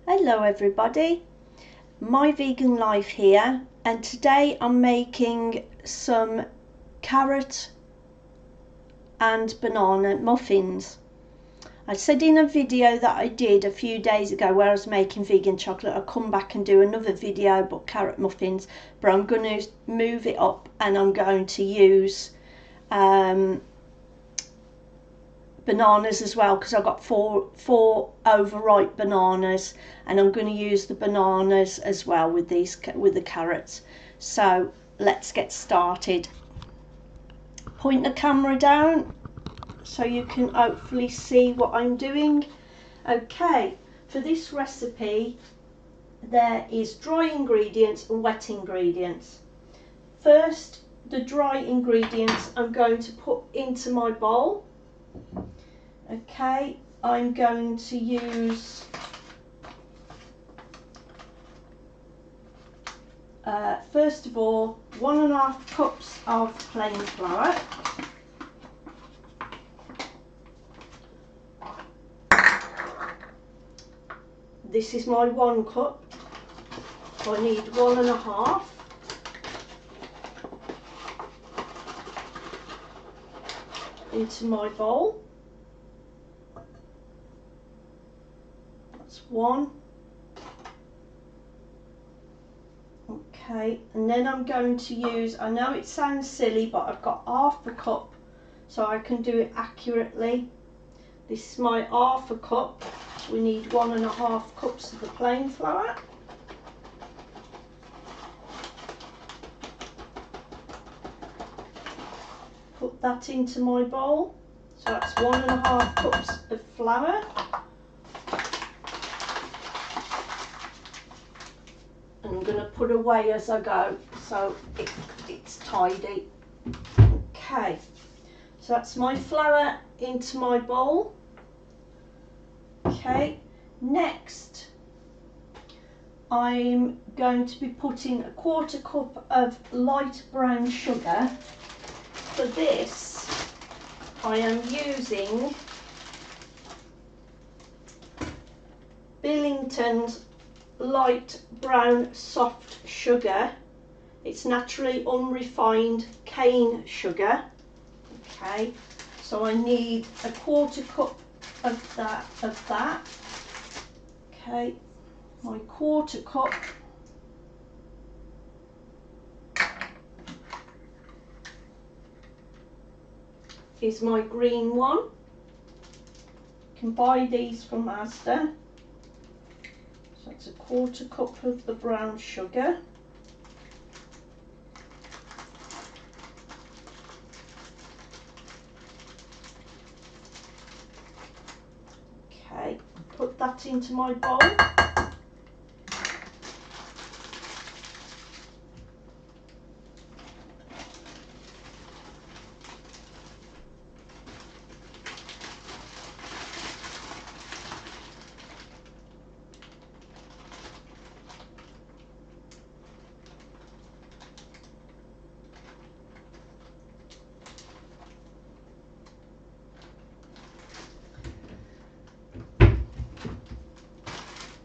Hello everybody, My Vegan Life here, and today I'm making some carrot and banana muffins. I said in a video that I did a few days ago where I was making vegan chocolate, I'll come back and do another video about carrot muffins, but I'm going to move it up and I'm going to use bananas as well, because I've got four overripe bananas, and I'm going to use the bananas as well with the carrots. So let's get started. Point the camera down so you can hopefully see what I'm doing. Okay, for this recipe there is dry ingredients and wet ingredients. First, the dry ingredients I'm going to put into my bowl. Okay, I'm going to use first of all 1.5 cups of plain flour, this is my 1 cup, so I need 1.5. Into my bowl. That's 1. Okay, and then I'm going to use, I know it sounds silly, but I've got 1/2 cup so I can do it accurately. This is my 1/2 cup. We need 1.5 cups of the plain flour. Put that into my bowl. So that's 1.5 cups of flour. And I'm going to put away as I go so it's tidy. Okay, so that's my flour into my bowl. Okay, next I'm going to be putting 1/4 cup of light brown sugar. For this I am using Billington's light brown soft sugar. It's naturally unrefined cane sugar. Okay, so I need 1/4 cup of that. Okay, my 1/4 cup. Is my green one. You can buy these from Asda. So it's 1/4 cup of the brown sugar. Okay, put that into my bowl.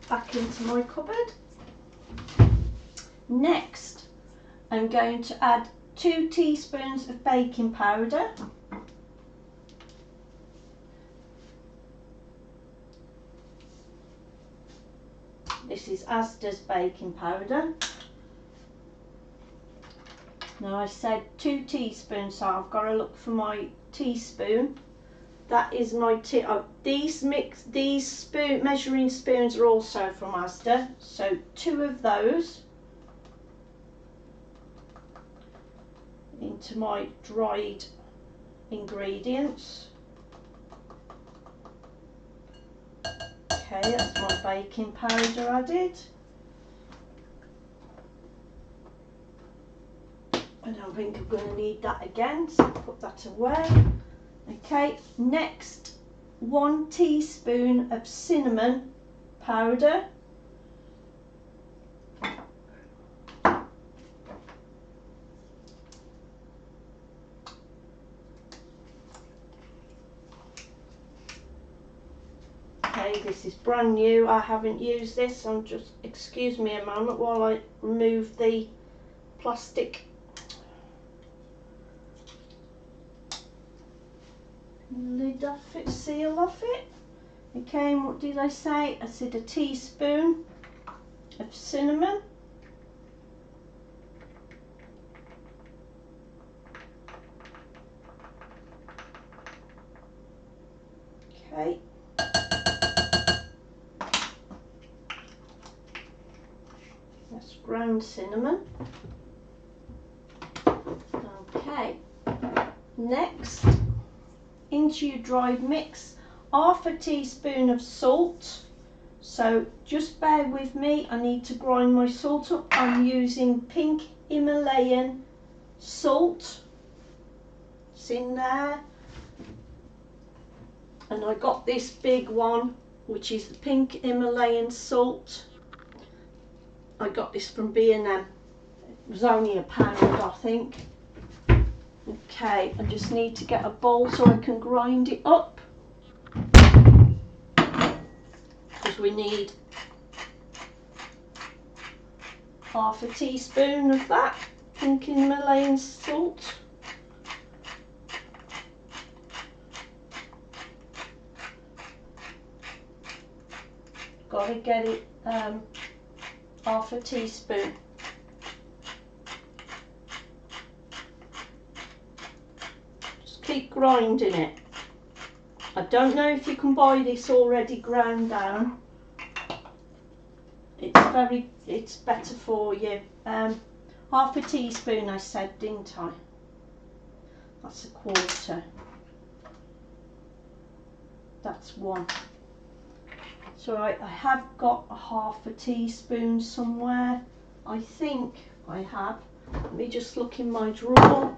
Back into my cupboard. Next, I'm going to add 2 teaspoons of baking powder. This is Asda's baking powder. Now I said 2 teaspoons, so I've got to look for my teaspoon. That is my these measuring spoons are also from Asda, so 2 of those into my dried ingredients. Okay, that's my baking powder added. I don't think I'm going to need that again, so put that away. Okay, next 1 teaspoon of cinnamon powder. Okay, this This is brand new, I haven't used this. I'm just, excuse me a moment while I remove the plastic lid off it, seal off it. It came, what did I say? I said a teaspoon of cinnamon. Okay. That's ground cinnamon. Okay. Next, into your dried mix, half a teaspoon of salt. So just bear with me, I need to grind my salt up. I'm using pink Himalayan salt. It's in there. And I got this big one, which is the pink Himalayan salt. I got this from B&M. It was only £1, I think. Okay, I just need to get a bowl so I can grind it up. Because we need half a teaspoon of that pink Himalayan salt. Got to get it half a teaspoon. Just keep grinding it. I don't know if you can buy this already ground down. It's better for you. Half a teaspoon I said, didn't I? That's a quarter. That's one. So I have got a half a teaspoon somewhere. I think I have. Let me just look in my drawer.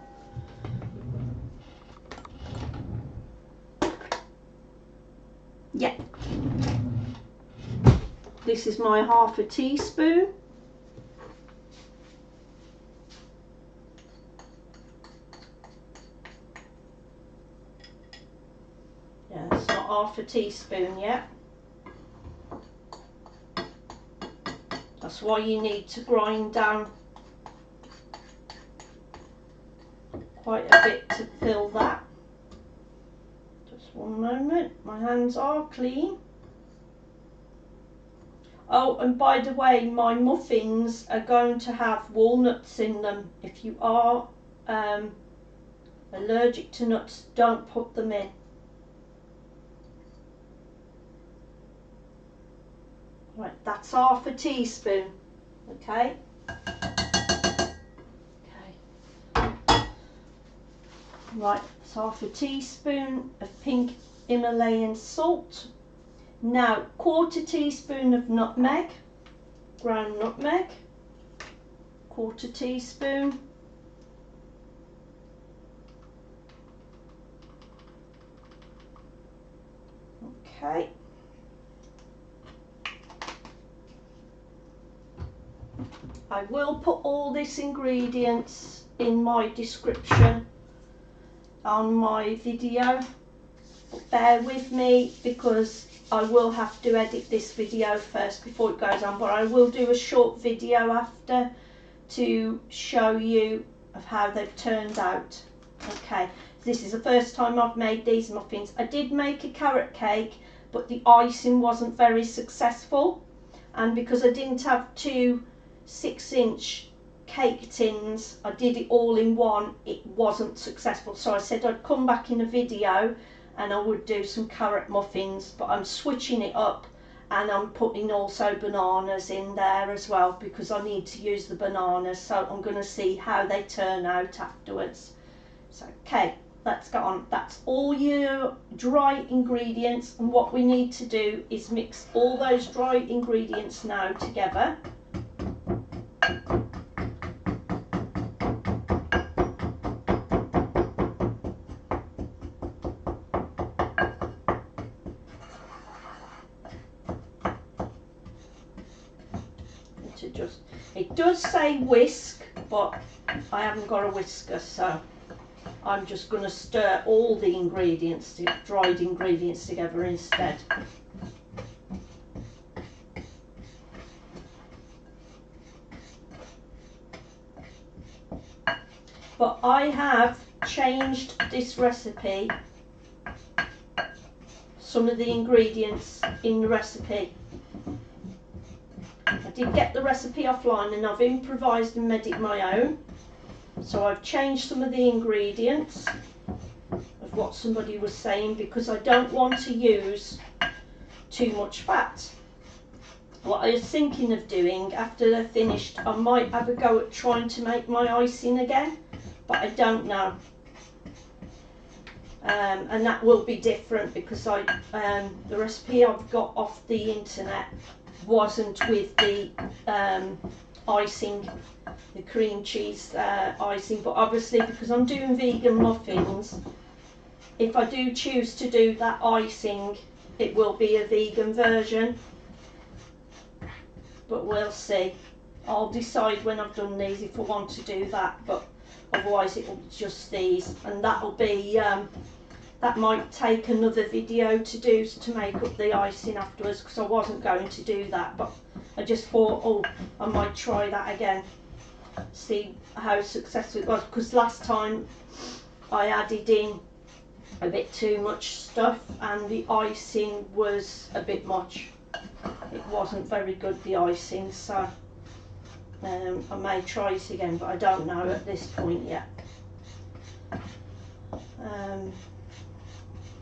Yeah. This is my half a teaspoon. Yeah, it's not half a teaspoon yet. That's why you need to grind down quite a bit to fill that. Just one moment, my hands are clean. Oh, and by the way, my muffins are going to have walnuts in them. If you are allergic to nuts, don't put them in. Right, that's half a teaspoon. Okay. Okay. Right, it's half a teaspoon of pink Himalayan salt. Now, quarter teaspoon of nutmeg, ground nutmeg, quarter teaspoon. Okay. I will put all these ingredients in my description on my video, but bear with me because I will have to edit this video first before it goes on, but I will do a short video after to show you of how they've turned out. Okay, this is the first time I've made these muffins. I did make a carrot cake, but the icing wasn't very successful, and because I didn't have two 6-inch cake tins, I did it all in one, it wasn't successful. So I said I'd come back in a video and I would do some carrot muffins, but I'm switching it up and I'm putting also bananas in there as well because I need to use the bananas, so I'm going to see how they turn out afterwards. So okay, let's go on. That's all your dry ingredients, and what we need to do is mix all those dry ingredients now together. It does say whisk, but I haven't got a whisker, so I'm just going to stir all the ingredients, the dried ingredients together instead. but I have changed this recipe, some of the ingredients in the recipe. I did get the recipe offline and I've improvised and made it my own. So I've changed some of the ingredients of what somebody was saying because I don't want to use too much fat. What I was thinking of doing after they're finished, I might have a go at trying to make my icing again, but I don't know. And that will be different because the recipe I've got off the internet wasn't with the icing, the cream cheese icing, but obviously because I'm doing vegan muffins, if I do choose to do that icing, it will be a vegan version, but we'll see. I'll decide when I've done these if I want to do that, but otherwise it will be just these, and that'll be that might take another video to do to make up the icing afterwards, because I wasn't going to do that, but I just thought, oh, I might try that again, see how successful it was, because last time I added in a bit too much stuff and the icing was a bit much. It wasn't very good, the icing, so I may try it again, but I don't know at this point yet.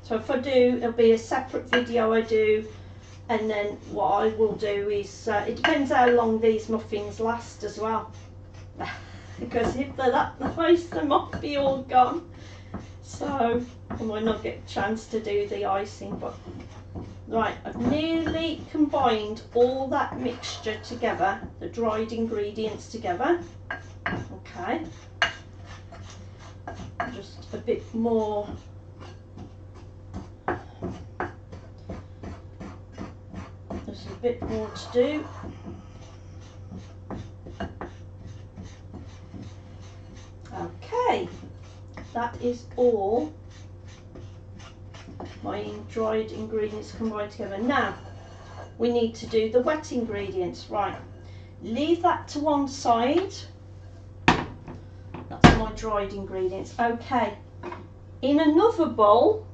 So if I do, it'll be a separate video I do, and then what I will do is, it depends how long these muffins last as well, because if they're that nice they might be all gone, so I might not get a chance to do the icing. But right, I've nearly combined all that mixture together, the dried ingredients together. Okay, just a bit more. There's a bit more to do. Okay, that is all my dried ingredients combined together. Now we need to do the wet ingredients. Right, leave that to one side. That's my dried ingredients. Okay, in another bowl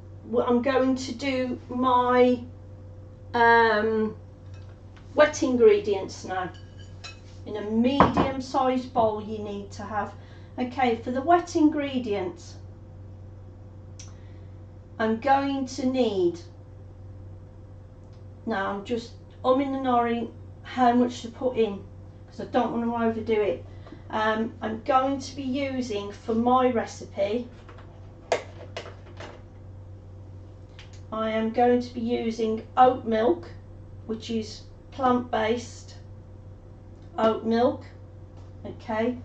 I'm going to do my wet ingredients now. In a medium sized bowl you need to have. Okay, for the wet ingredients I'm going to need, now I'm just umming and ahhing how much to put in because I don't want to overdo it. I'm going to be using, for my recipe, I am going to be using oat milk, which is plant-based oat milk, okay,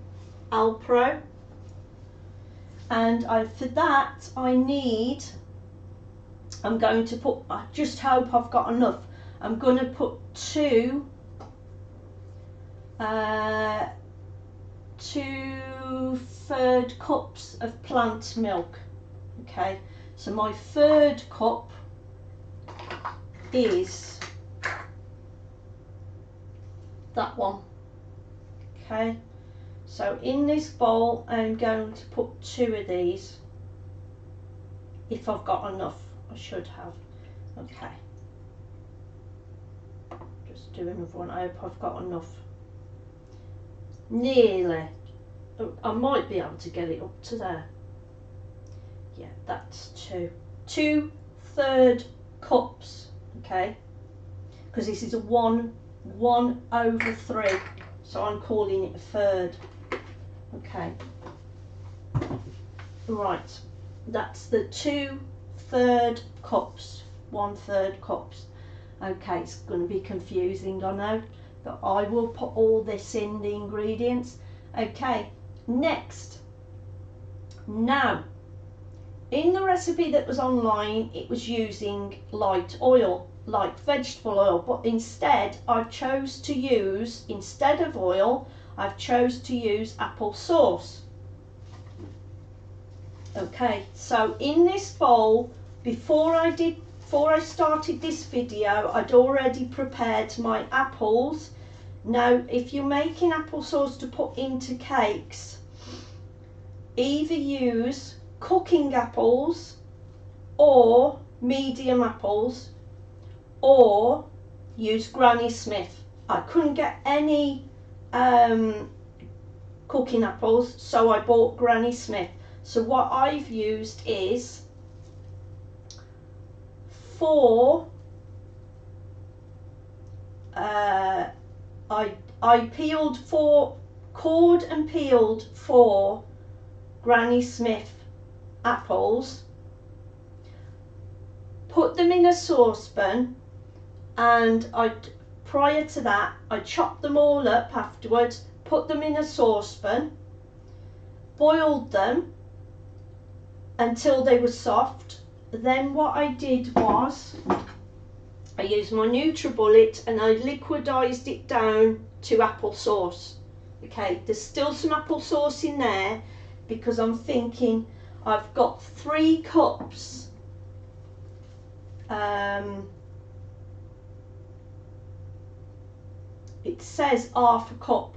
Alpro, and for that I need, I'm going to put, I just hope I've got enough, I'm going to put two 2/3 cups of plant milk. Okay, so my 1/3 cup is that one. Okay, so in this bowl I'm going to put 2 of these, if I've got enough. I should have. Okay, just do another one. I hope I've got enough. Nearly. I might be able to get it up to there. Yeah, that's 2 2/3 cups. Okay, because this is a 1/3, so I'm calling it a third. Okay, right, that's the 2/3 cups, 1/3 cups. Okay, it's going to be confusing, I know, but I will put all this in the ingredients. Okay, next, now in the recipe that was online it was using light oil, light vegetable oil, but instead I've chose to use, instead of oil, I've chose to use apple sauce. Okay, so in this bowl, before I started this video, I'd already prepared my apples. Now if you're making apple sauce to put into cakes, either use cooking apples or medium apples, or use Granny Smith. I couldn't get any cooking apples, so I bought Granny Smith. So what I've used is I cored and peeled 4 Granny Smith apples, put them in a saucepan, and prior to that I chopped them all up afterwards, put them in a saucepan, boiled them until they were soft. Then what I did was I used my NutriBullet and I liquidized it down to applesauce. Okay, there's still some applesauce in there because I'm thinking I've got 3 cups. It says half a cup,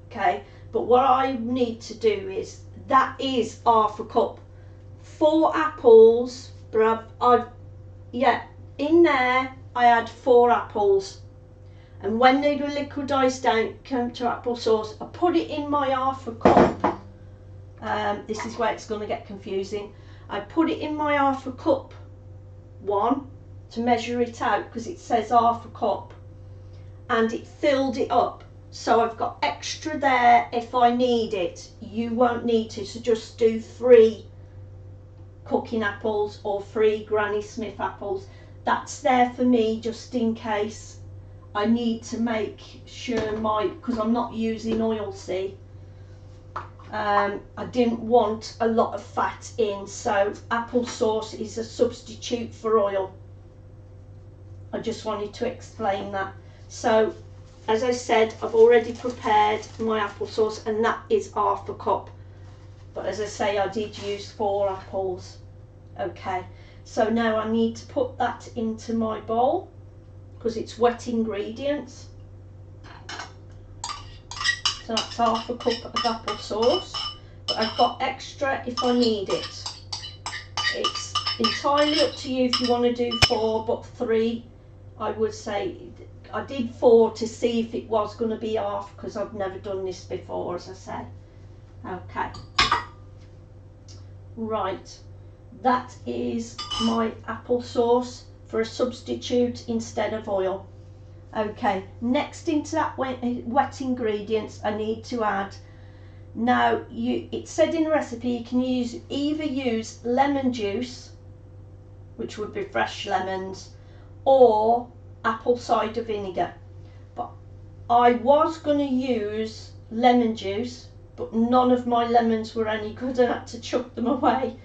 okay, but what I need to do is, that is half a cup. 4 apples, but in there I had 4 apples, and when they were liquidized down, come to applesauce, I put it in my half a cup. This is where it's going to get confusing. I put it in my half a cup one to measure it out because it says half a cup, and it filled it up. So I've got extra there if I need it. You won't need to, so just do 3 cooking apples or 3 Granny Smith apples. That's there for me just in case I need to make sure because I'm not using oil, see. I didn't want a lot of fat in, so applesauce is a substitute for oil. I just wanted to explain that. So as I said, I've already prepared my applesauce, and that is half a cup. But as I say, I did use 4 apples. Okay, so now I need to put that into my bowl because it's wet ingredients. So that's half a cup of applesauce, but I've got extra if I need it. It's entirely up to you if you want to do 4, but 3, I would say. I did 4 to see if it was going to be half because I've never done this before, as I say. Okay. Right. That is my applesauce for a substitute instead of oil. Okay, next into that wet ingredients I need to add. Now, it said in the recipe you can either use lemon juice, which would be fresh lemons, or apple cider vinegar. But I was going to use lemon juice, but none of my lemons were any good and I had to chuck them away.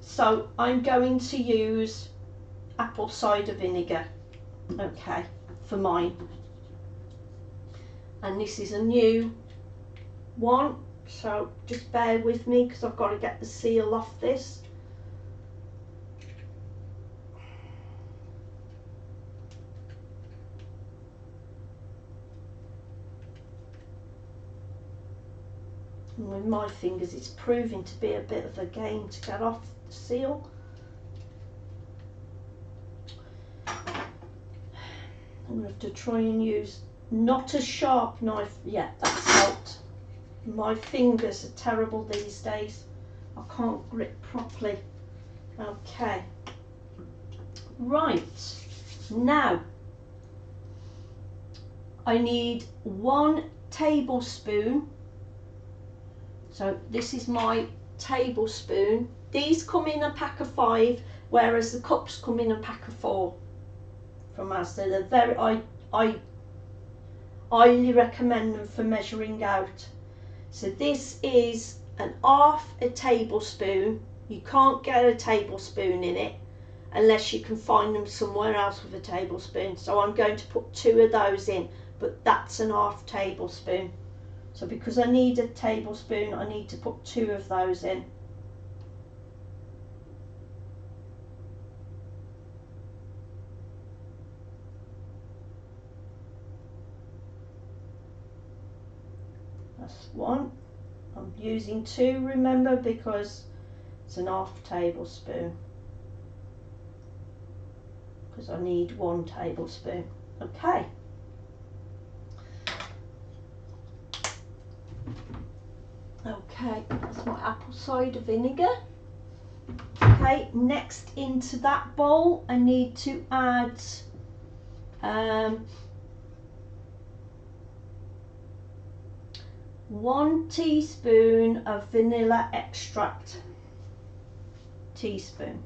So I'm going to use apple cider vinegar, okay, for mine. And this is a new one, so just bear with me because I've got to get the seal off this. And with my fingers it's proving to be a bit of a game to get off the seal. I'm going to have to try and use not a sharp knife. Yeah, that's helped. My fingers are terrible these days. I can't grip properly. Okay. Right. Now, I need 1 tablespoon. So this is my tablespoon. These come in a pack of 5, whereas the cups come in a pack of 4 from Asda. They're very, I highly recommend them for measuring out. So this is half a tablespoon. You can't get a tablespoon in it unless you can find them somewhere else with a tablespoon. So I'm going to put 2 of those in, but that's an half tablespoon. So because I need a tablespoon, I need to put 2 of those in. That's 1. I'm using 2, remember, because it's an half tablespoon, because I need 1 tablespoon. Okay. Okay, that's my apple cider vinegar. Okay, next into that bowl I need to add 1 teaspoon of vanilla extract. Teaspoon.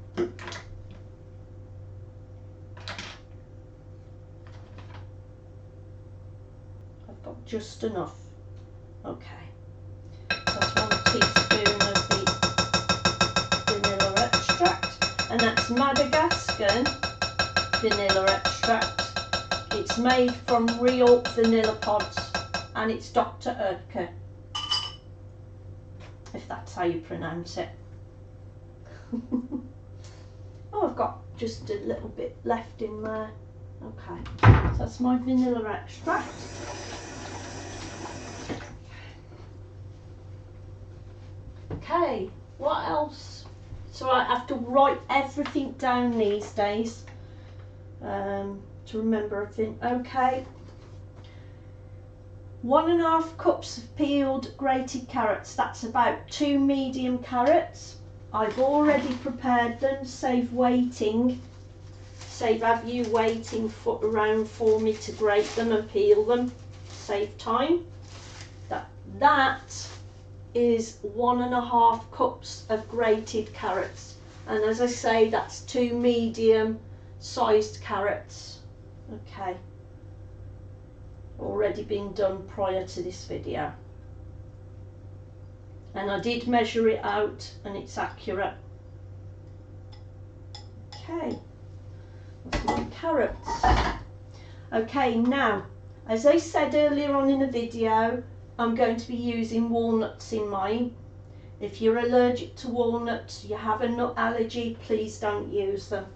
I've got just enough. Okay. That's 1 teaspoon of the vanilla extract, and that's Madagascan vanilla extract. It's made from real vanilla pods, and it's Dr. Oetker, if that's how you pronounce it. Oh, I've got just a little bit left in there. Okay, so that's my vanilla extract. Okay, what else? So I have to write everything down these days to remember everything. Okay. 1½ cups of peeled grated carrots. That's about 2 medium carrots. I've already prepared them, save have you waiting around for me to grate them and peel them, save time. That is 1½ cups of grated carrots, and as I say, that's 2 medium sized carrots. Okay, already been done prior to this video, and I did measure it out and it's accurate. Okay, that's my carrots. Okay, now as I said earlier on in the video, I'm going to be using walnuts in mine. If you're allergic to walnuts, you have a nut allergy, please don't use them.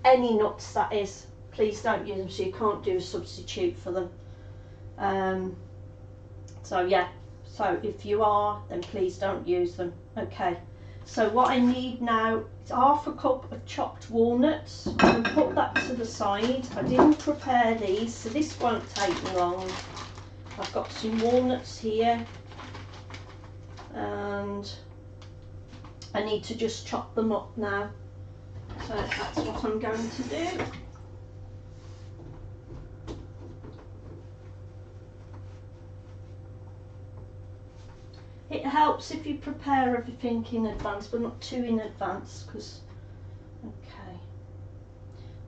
Any nuts, that is, please don't use them, so you can't do a substitute for them. So yeah, so if you are, then please don't use them. Okay, so what I need now is 1/2 cup of chopped walnuts. I'm going to put that to the side. I didn't prepare these, so this won't take me long. I've got some walnuts here, and I need to just chop them up now. So that's what I'm going to do. It helps if you prepare everything in advance, but not too in advance, because, okay,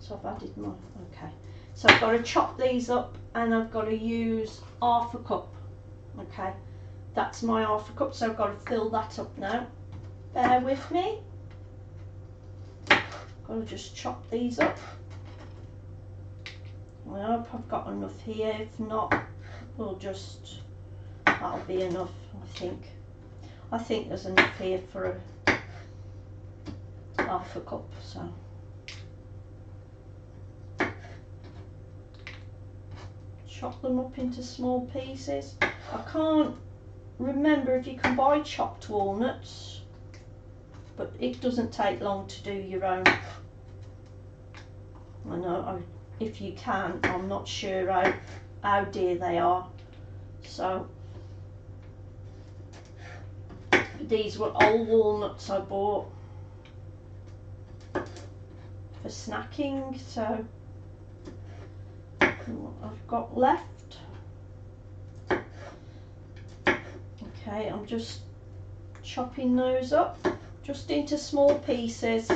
so I've added my, okay, so I've got to chop these up, and I've got to use 1/2 cup, okay, that's my 1/2 cup, so I've got to fill that up now. Bear with me. Got to just chop these up. I hope I've got enough here. If not, we'll just, that'll be enough, I think. I think there's enough here for a 1/2 cup, so. Chop them up into small pieces. I can't remember if you can buy chopped walnuts, but it doesn't take long to do your own. I know, if you can, I'm not sure how dear they are. So, these were old walnuts I bought for snacking, so what I've got left. Okay, I'm just chopping those up just into small pieces.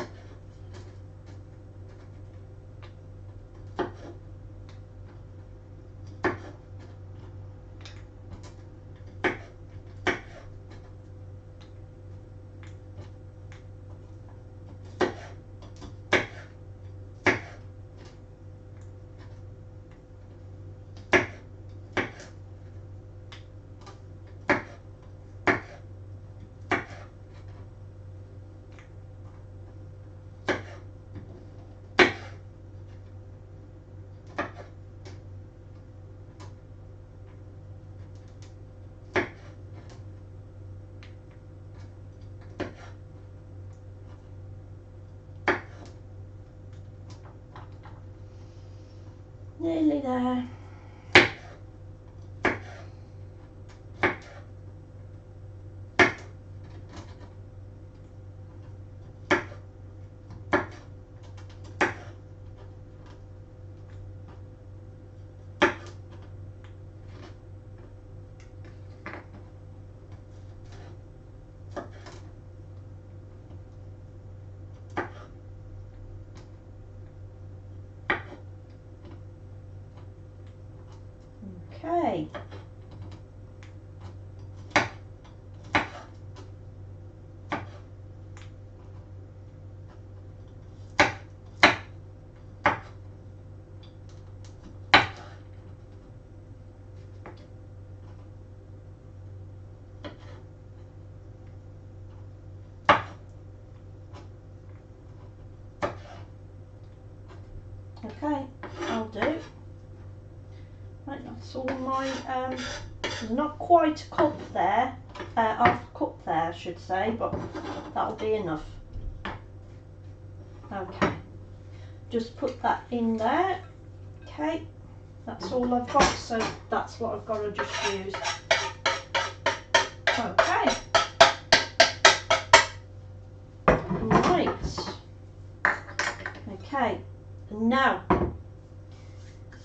Nearly there. Okay. Okay, I'll do. Right, that's all my, there's not quite a cup there, half a cup there I should say, but that'll be enough. Okay, just put that in there. Okay, that's all I've got, so that's what I've got to just use. Okay. Right. Okay, and now,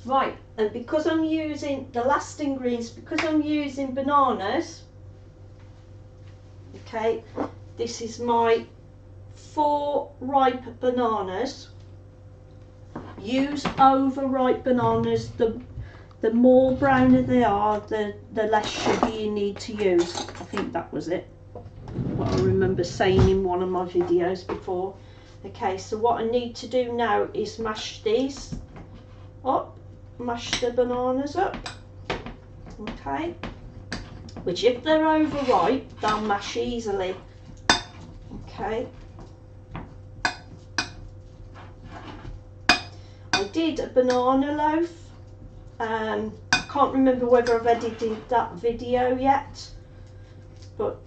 right, and because I'm using the last ingredients, because I'm using bananas, okay, this is my 4 ripe bananas. Use overripe bananas. The more browner they are, the less sugar you need to use. I think that was it, what I remember saying in one of my videos before. Okay, so what I need to do now is mash these up, mash the bananas up, okay, which if they're overripe, they'll mash easily, okay. I did a banana loaf, I can't remember whether I've edited that video yet, but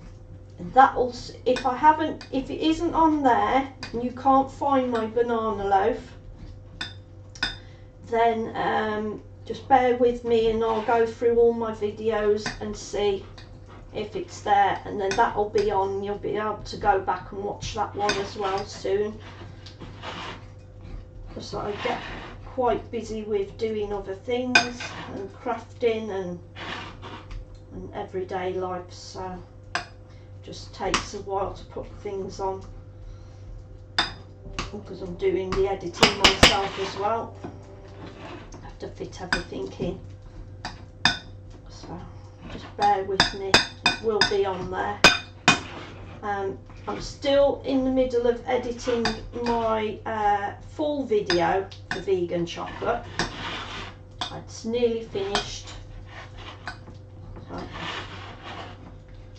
that'll, if it isn't on there and you can't find my banana loaf, then just bear with me and I'll go through all my videos and see if it's there, and then that'll be on. You'll be able to go back and watch that one as well soon, because I get quite busy with doing other things and crafting and everyday life, so just takes a while to put things on, because I'm doing the editing myself as well. I have to fit everything in, so just bear with me, it will be on there. I'm still in the middle of editing my full video for vegan chocolate. It's nearly finished, so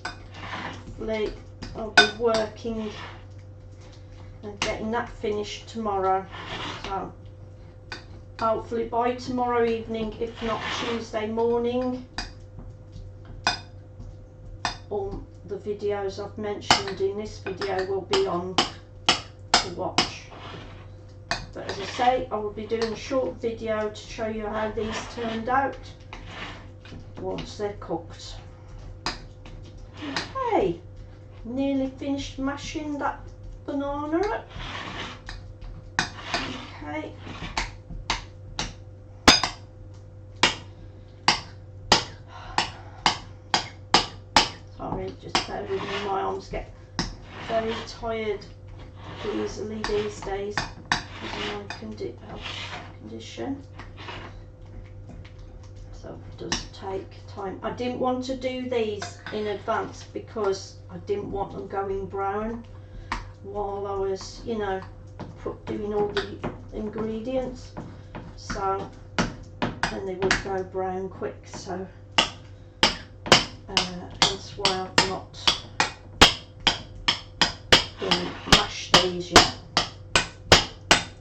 hopefully I'll be working and getting that finished tomorrow, so hopefully by tomorrow evening, if not Tuesday morning, all the videos I've mentioned in this video will be on to watch. But as I say, I will be doing a short video to show you how these turned out once they're cooked. Okay, nearly finished mashing that banana up. Okay. Sorry, just bear with me, my arms get very tired easily these days because of my health condition. So it does take time. I didn't want to do these in advance because I didn't want them going brown while I was, you know, doing all the ingredients. So then they would go brown quick. So that's why I've not mashed these yet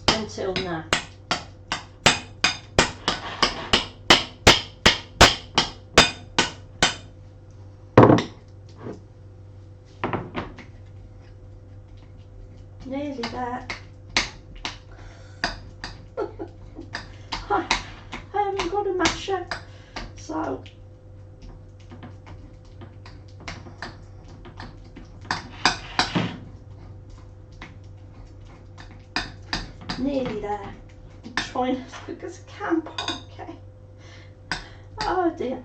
until now. Nearly there. masher. So nearly there. I'm trying as quick as I can. Okay. Oh dear.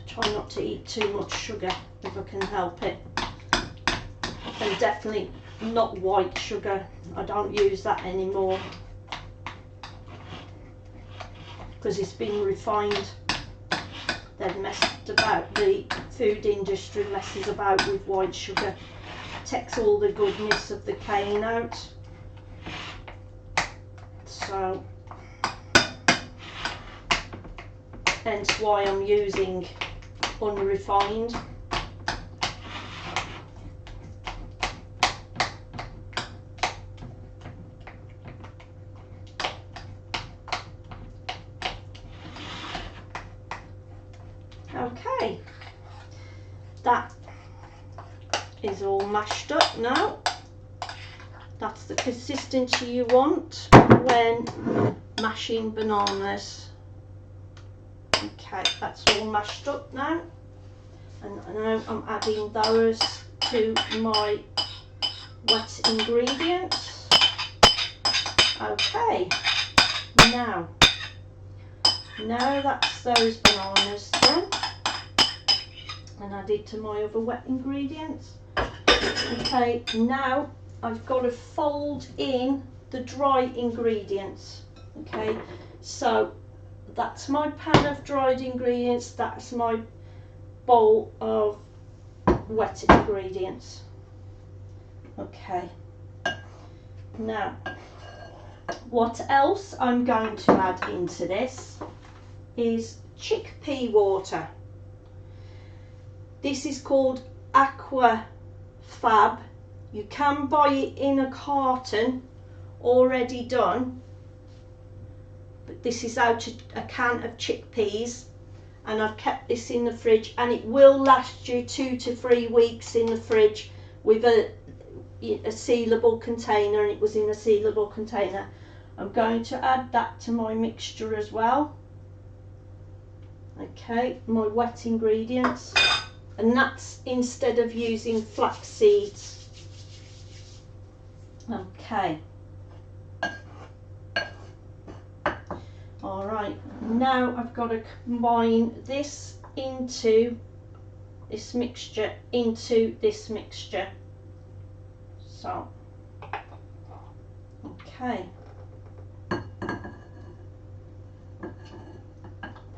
Try not to eat too much sugar if I can help it, and definitely not white sugar. I don't use that anymore because it's been refined. They've messed about, the food industry messes about with white sugar, takes all the goodness of the cane out. So hence why I'm using unrefined. Okay, that is all mashed up now. That's the consistency you want when mashing bananas. Okay, that's all mashed up now, and now I'm adding those to my wet ingredients. Okay, now that's those bananas done and added to my other wet ingredients. Okay, now I've got to fold in the dry ingredients. Okay, so that's my pan of dried ingredients, that's my bowl of wet ingredients. Okay, now what else I'm going to add into this is Chick Pea Water. This is called Aqua Fab. You can buy it in a carton already done, but this is out of a can of chickpeas, and I've kept this in the fridge, and it will last you 2 to 3 weeks in the fridge with a sealable container, and it was in a sealable container. I'm going to add that to my mixture as well. Okay, my wet ingredients, and that's instead of using flax seeds. Okay. Alright, now I've got to combine this into this mixture, So, okay.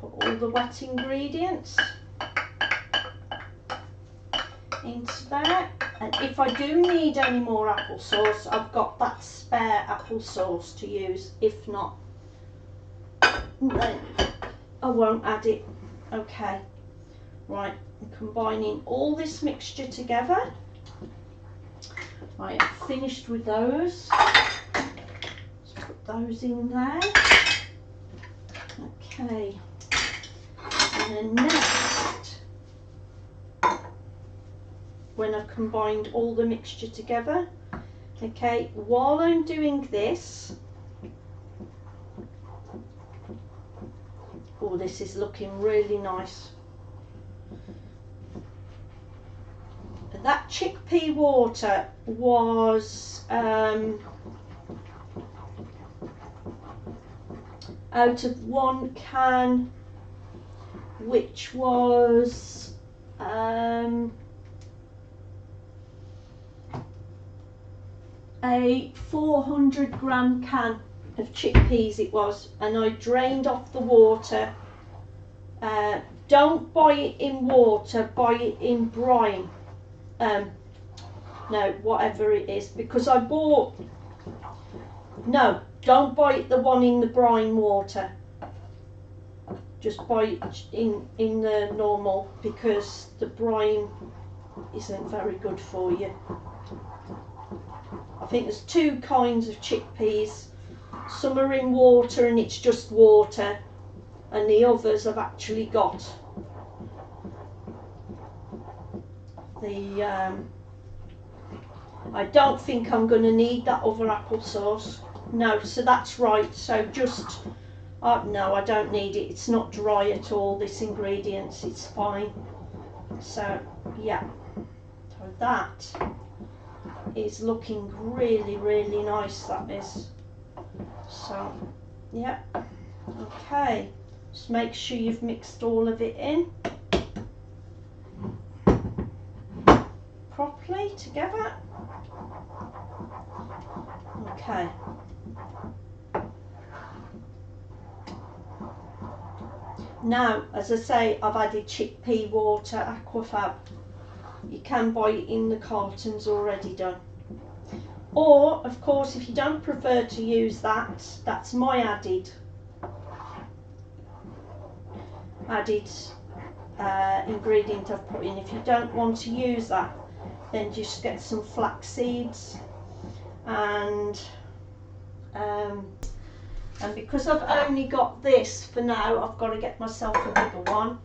Put all the wet ingredients into there, and if I do need any more applesauce, I've got that spare applesauce to use. If not, then I won't add it. Okay, right, I'm combining all this mixture together. Right, I've finished with those. Let's put those in there. Okay, and then next, when I've combined all the mixture together, okay, while I'm doing this, oh, this is looking really nice. That Chick Pea Water was out of one can, which was a 400 gram can of chickpeas it was, and I drained off the water. Don't buy it in water, buy it in brine. No, whatever it is, because I bought, no, don't buy it the one in the brine water, just buy it in the normal, because the brine isn't very good for you. I think there's 2 kinds of chickpeas. Some are in water and it's just water, and the others have actually got I don't think I'm going to need that other applesauce. No, so that's right. So just, no, I don't need it. It's not dry at all, this ingredients. It's fine. So, yeah. So that is looking really, really nice, that is. So, yeah. Okay. Just make sure you've mixed all of it in properly together. Okay. Now, as I say, I've added Chick Pea Water, Aquafab. You can buy it in the cartons already done. Or, of course, if you don't prefer to use that, that's my added ingredient I've put in. If you don't want to use that, then just get some flax seeds, and because I've only got this for now, I've got to get myself a bigger one.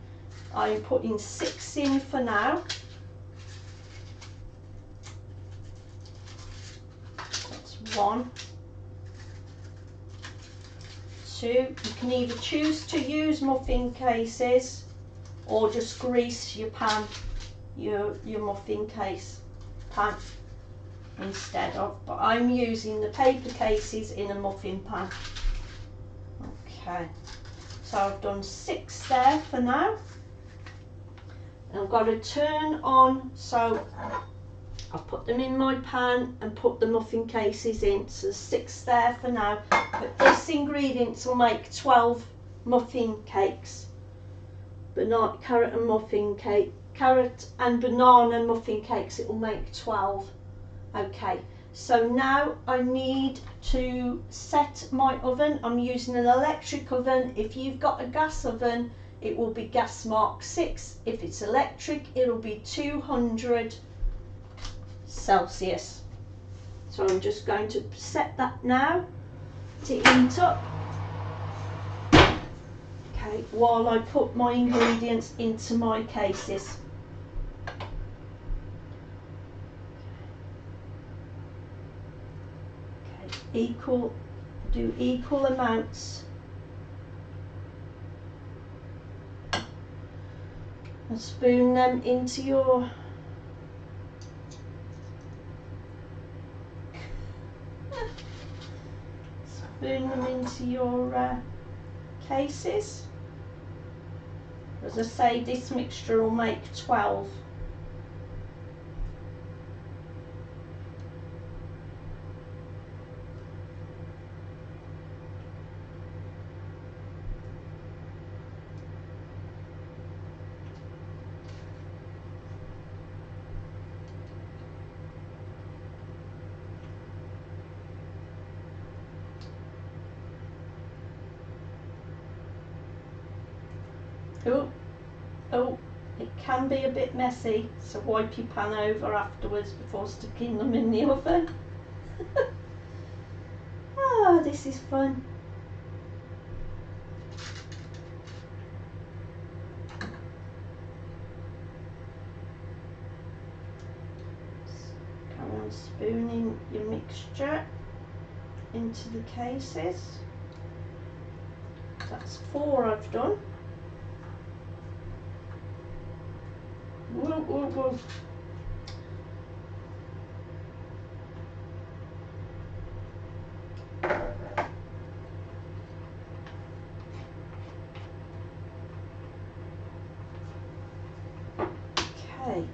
I'm putting 6 in for now. That's 1, 2. You can either choose to use muffin cases or just grease your pan, your muffin case pan instead of, but I'm using the paper cases in a muffin pan. Okay, so I've done 6 there for now, and I've got to turn on, so I've put them in my pan and put the muffin cases in, so 6 there for now, but this ingredients will make 12 muffin cakes. Banana, carrot and banana muffin cakes, it will make 12. Okay, so now I need to set my oven. I'm using an electric oven. If you've got a gas oven, it will be gas mark 6. If it's electric, it'll be 200 Celsius. So I'm just going to set that now to heat up. Okay, while I put my ingredients into my cases. Do equal amounts, and spoon them into your cases. As I say, this mixture will make 12. Oh, it can be a bit messy, so wipe your pan over afterwards before sticking them in the oven. Ah, this is fun. Carry on spooning your mixture into the cases. That's 4 I've done. Whoa, whoa, whoa. Okay.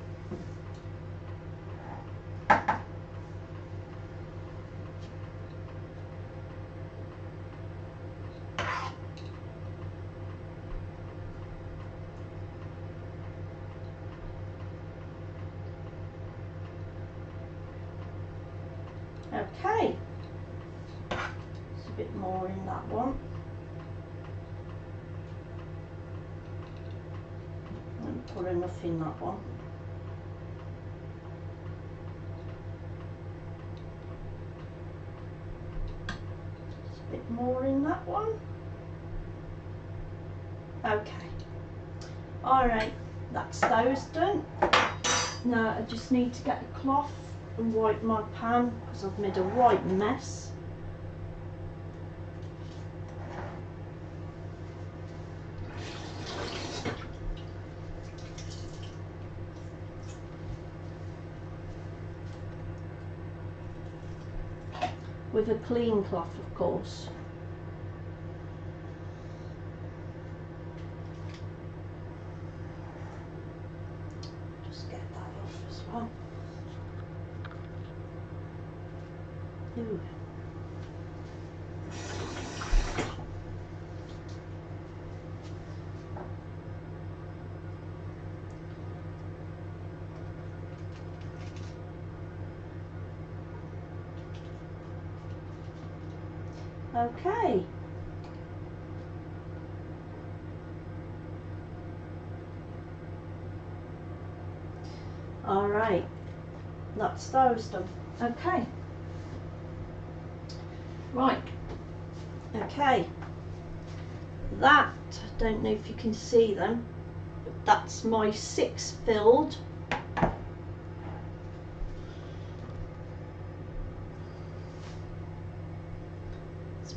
Okay, there's a bit more in that one. I won't put enough in that one. There's a bit more in that one. Okay, alright, that's those done. Now I just need to get a cloth and wipe my pan because I've made a right mess. With a clean cloth, of course. Just get that off as well. Ooh. Okay. All right. That's those done. Okay. Right. Okay. That, I don't know if you can see them, but that's my 6 filled.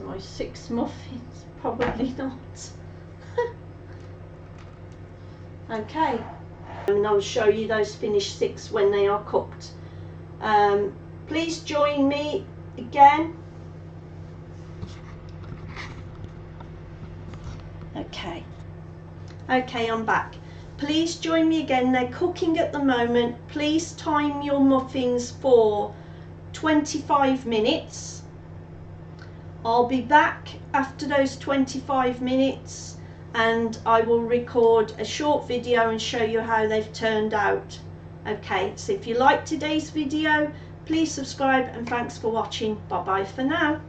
My 6 muffins, probably not. Okay, and I'll show you those finished 6 when they are cooked. Please join me again. Okay, I'm back. Please join me again. They're cooking at the moment. Please time your muffins for 25 minutes. I'll be back after those 25 minutes and I will record a short video and show you how they've turned out. Okay, so if you liked today's video, please subscribe and thanks for watching. Bye bye for now.